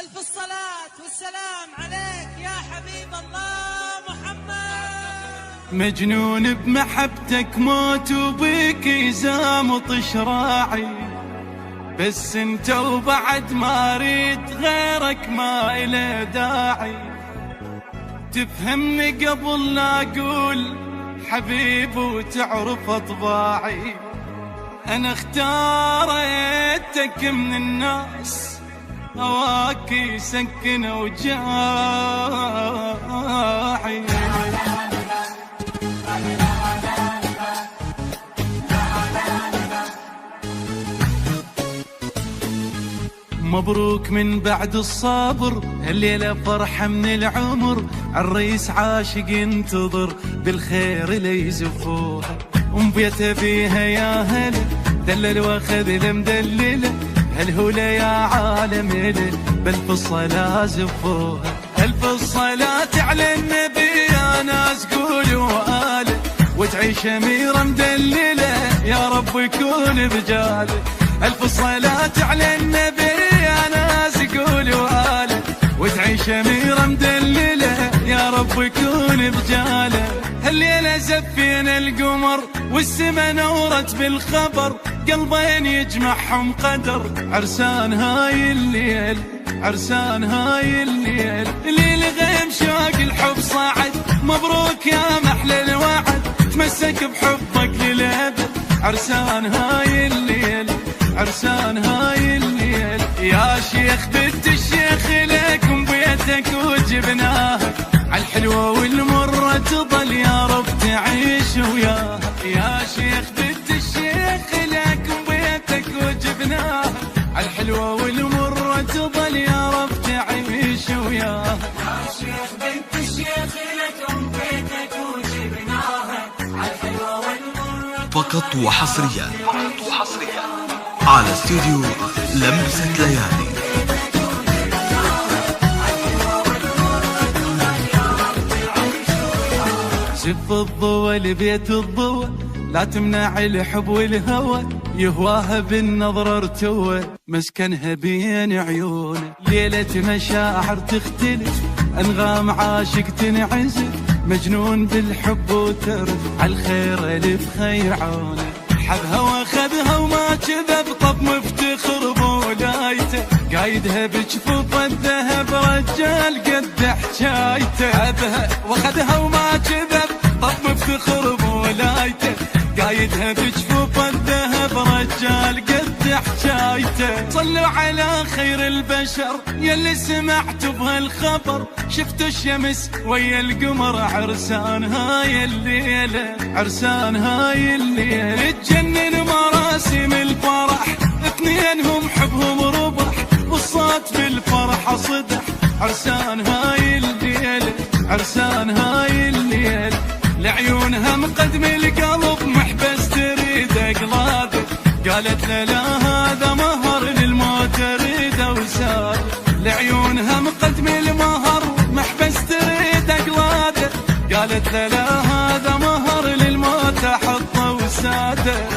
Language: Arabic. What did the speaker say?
ألف الصلاة والسلام عليك يا حبيب الله محمد. مجنون بمحبتك موت وبيك يزامط شراعي، بس انت وبعد ما اريد غيرك ما إله داعي. تفهمني قبل لا اقول حبيب وتعرف اطباعي. انا اختاريتك من الناس هواك يسكن وجاعي. مبروك من بعد الصبر، الليلة فرحة من العمر. عالريس عاشق ينتظر بالخير ليزفوها، ومبيته بيها يا هلا دلل واخذ المدلله. هالهوله يا عالم له بألف الصلاة زفوها. ألف الصلاة على النبي يا ناس قولوا آله، وتعيش أميرة مدللة يا رب يكون بجاله. ألف صلاة على النبي يا ناس قولوا آله، وتعيش أميرة مدللة يا رب يكون بجاله. هالليلة زفينا القمر والسما نورت بالخبر، قلبين يجمعهم قدر. عرسان هاي الليل، عرسان هاي الليل، ليل غيم شوق الحب صاعد. مبروك يا محلى الوعد، تمسك بحبك للأبد. عرسان هاي الليل، عرسان هاي الليل، يا شيخ بنت الشيخ لكم بيتك وجبناها. عالحلوة والمرة تظل يا رب تعيش وياها. يا شيخ بنت الشيخ لكم بيتك وجبناها. عالحلوة والمرة تظل يا رب تعيش وياها. يا شيخ بنت الشيخ لكم بيتك وجبناها. عالحلوة والمرة فقط وحصريا على استوديو لمسة ليالي. زف الضوى لبيت الضوى، لا تمنع الحب والهوى. يهواها بالنظر ارتوى، مسكنها بين عيونه. ليلة مشاعر تختلف، انغام عاشق تنعزف. مجنون بالحب وترف، عالخير الف خير عونه. حبها واخذها وما كذب، طب مفتخر بولايته. قايدها بجفوف الذهب رجال قد حجايته. حبها واخذها وما كذب، طب مفتخر بولايته. قايدها بجفوف الذهب رجال قد حجايته. صلوا على خير البشر يلي سمعتوا بهالخبر. شفتوا الشمس ويا القمر، عرسان هاي الليلة، عرسان هاي الليلة. تجنن مراسم الفرح، اثنينهم حبهم ربح، والصوت بالفرحة صدح. عرسان هاي الليلة، عرسان هاي الليلة، لعيونها مقدم القلب محبس تريد اقلاده. قالت لا هذا مهر للموت اريده وساد. لعيونها مقدم المهر محبس تريد اقلاده. قالت لا هذا مهر للموت احطه وساده.